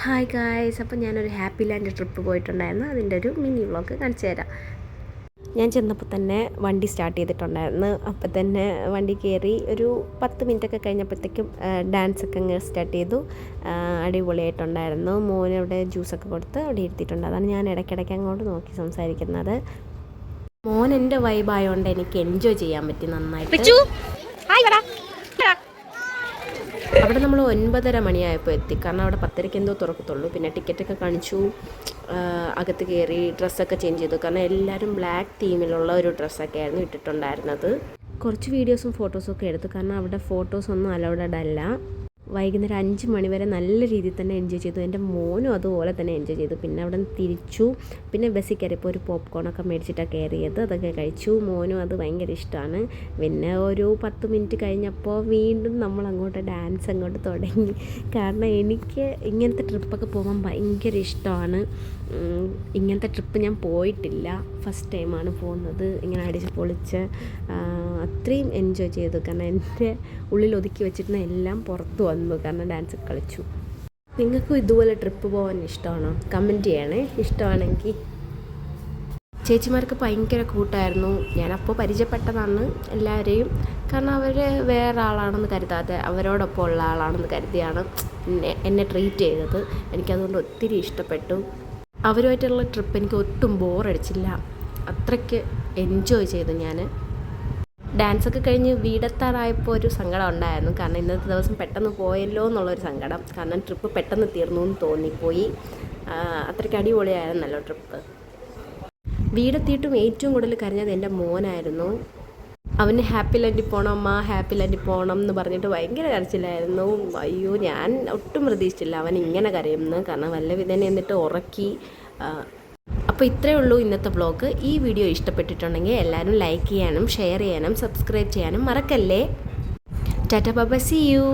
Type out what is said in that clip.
Hi guys, അപ്പോൾ ഞാനൊരു happy land trip പോയിട്ടുണ്ടായിരുന്നു. അതിൻ്റെ ഒരു മിനി വ്ളോഗ് കാണിച്ചു തരാം. ഞാൻ ചെന്നപ്പോൾ തന്നെ വണ്ടി സ്റ്റാർട്ട് ചെയ്തിട്ടുണ്ടായിരുന്നു. അപ്പോൾ തന്നെ വണ്ടി കയറി ഒരു 10 മിനിറ്റൊക്കെ കഴിഞ്ഞപ്പോഴത്തേക്കും ഡാൻസൊക്കെ അങ്ങ് സ്റ്റാർട്ട് ചെയ്തു. അടിപൊളിയായിട്ടുണ്ടായിരുന്നു. മോനവിടെ ജ്യൂസൊക്കെ കൊടുത്ത് അവിടെ ഇരുത്തിയിട്ടുണ്ട്. അതാണ് ഞാൻ ഇടയ്ക്കിടയ്ക്ക് അങ്ങോട്ട് നോക്കി സംസാരിക്കുന്നത്. മോൻ എൻ്റെ വൈബായതുകൊണ്ട് എനിക്ക് എൻജോയ് ചെയ്യാൻ പറ്റി നന്നായിട്ട്. അവിടെ നമ്മൾ 9:30 മണിയായപ്പോൾ എത്തി. കാരണം അവിടെ 10:30 എന്തോ തുറക്കത്തുള്ളൂ. പിന്നെ ടിക്കറ്റൊക്കെ കാണിച്ചു, അകത്ത് കയറി ഡ്രസ്സൊക്കെ ചേഞ്ച് ചെയ്തു. കാരണം എല്ലാവരും ബ്ലാക്ക് തീമിലുള്ള ഒരു ഡ്രസ്സൊക്കെ ആയിരുന്നു ഇട്ടിട്ടുണ്ടായിരുന്നത്. കുറച്ച് വീഡിയോസും ഫോട്ടോസും ഒക്കെ എടുത്തു. കാരണം അവിടെ ഫോട്ടോസൊന്നും അലൗഡഡ് അല്ല. വൈകുന്നേരം 5 മണി വരെ നല്ല രീതിയിൽ തന്നെ എൻജോയ് ചെയ്തു. എൻ്റെ മോനും അതുപോലെ തന്നെ എൻജോയ് ചെയ്തു. പിന്നെ അവിടെ നിന്ന് തിരിച്ചു. പിന്നെ ബസ്സിൽ കയറിയപ്പോൾ ഒരു പോപ്കോണൊക്കെ മേടിച്ചിട്ടാണ് കയറിയത്. അതൊക്കെ കഴിച്ചു. മോനും അത് ഭയങ്കര ഇഷ്ടമാണ്. പിന്നെ ഒരു 10 മിനിറ്റ് കഴിഞ്ഞപ്പോൾ വീണ്ടും നമ്മൾ അങ്ങോട്ട് ഡാൻസ് അങ്ങോട്ട് തുടങ്ങി. കാരണം എനിക്ക് ഇങ്ങനത്തെ ട്രിപ്പൊക്കെ പോകാൻ ഭയങ്കര ഇഷ്ടമാണ്. ഇങ്ങനത്തെ ട്രിപ്പ് ഞാൻ പോയിട്ടില്ല, ഫസ്റ്റ് ടൈമാണ് പോകുന്നത്. ഇങ്ങനെ അടിച്ച് പൊളിച്ച് അത്രയും എൻജോയ് ചെയ്തു. കാരണം എൻ്റെ ഉള്ളിൽ ഒതുക്കി വെച്ചിരുന്ന എല്ലാം പുറത്തു വന്നു. കാരണം ഡാൻസ് കളിച്ചു. നിങ്ങൾക്കും ഇതുപോലെ ട്രിപ്പ് പോകാൻ ഇഷ്ടമാണോ? കമൻറ്റ് ചെയ്യണേ. ഇഷ്ടമാണെങ്കിൽ. ചേച്ചിമാർക്ക് ഭയങ്കര കൂട്ടായിരുന്നു. ഞാനപ്പോൾ പരിചയപ്പെട്ടതാണ് എല്ലാവരെയും. കാരണം അവർ വേറെ ആളാണെന്ന് കരുതാതെ അവരോടൊപ്പം ഉള്ള ആളാണെന്ന് കരുതിയാണ് എന്നെ ട്രീറ്റ് ചെയ്തത്. എനിക്കതുകൊണ്ട് ഒത്തിരി ഇഷ്ടപ്പെട്ടു. അവരുമായിട്ടുള്ള ട്രിപ്പ് എനിക്ക് ഒട്ടും ബോറടിച്ചില്ല. അത്രയ്ക്ക് എൻജോയ് ചെയ്തു ഞാൻ. ഡാൻസൊക്കെ കഴിഞ്ഞ് വീടെത്താറായപ്പോൾ ഒരു സങ്കടം ഉണ്ടായിരുന്നു. കാരണം ഇന്നത്തെ ദിവസം പെട്ടെന്ന് പോയല്ലോ എന്നുള്ളൊരു സങ്കടം. കാരണം ട്രിപ്പ് പെട്ടെന്ന് തീർന്നു എന്ന് തോന്നിപ്പോയി. അത്രയ്ക്ക് അടിപൊളിയായിരുന്നല്ലോ ട്രിപ്പ്. വീടെത്തിയിട്ടും ഏറ്റവും കൂടുതൽ കരഞ്ഞത് എൻ്റെ മോനായിരുന്നു. അവന് ഹാപ്പി ലാൻഡിൽ പോകണം, അമ്മ ഹാപ്പി ലാൻഡിൽ പോകണം എന്ന് പറഞ്ഞിട്ട് ഭയങ്കര കരച്ചിലായിരുന്നു. അയ്യോ, ഞാൻ ഒട്ടും പ്രതീക്ഷിച്ചില്ല അവൻ ഇങ്ങനെ കരയുമെന്ന്. കാരണം വല്ല വിധേന എന്നിട്ട് ഉറക്കി. അപ്പോൾ ഇത്രയേ ഉള്ളൂ ഇന്നത്തെ വ്ളോഗ്. ഈ വീഡിയോ ഇഷ്ടപ്പെട്ടിട്ടുണ്ടെങ്കിൽ എല്ലാവരും ലൈക്ക് ചെയ്യാനും ഷെയർ ചെയ്യാനും സബ്സ്ക്രൈബ് ചെയ്യാനും മറക്കല്ലേ. Tata bye bye, see U.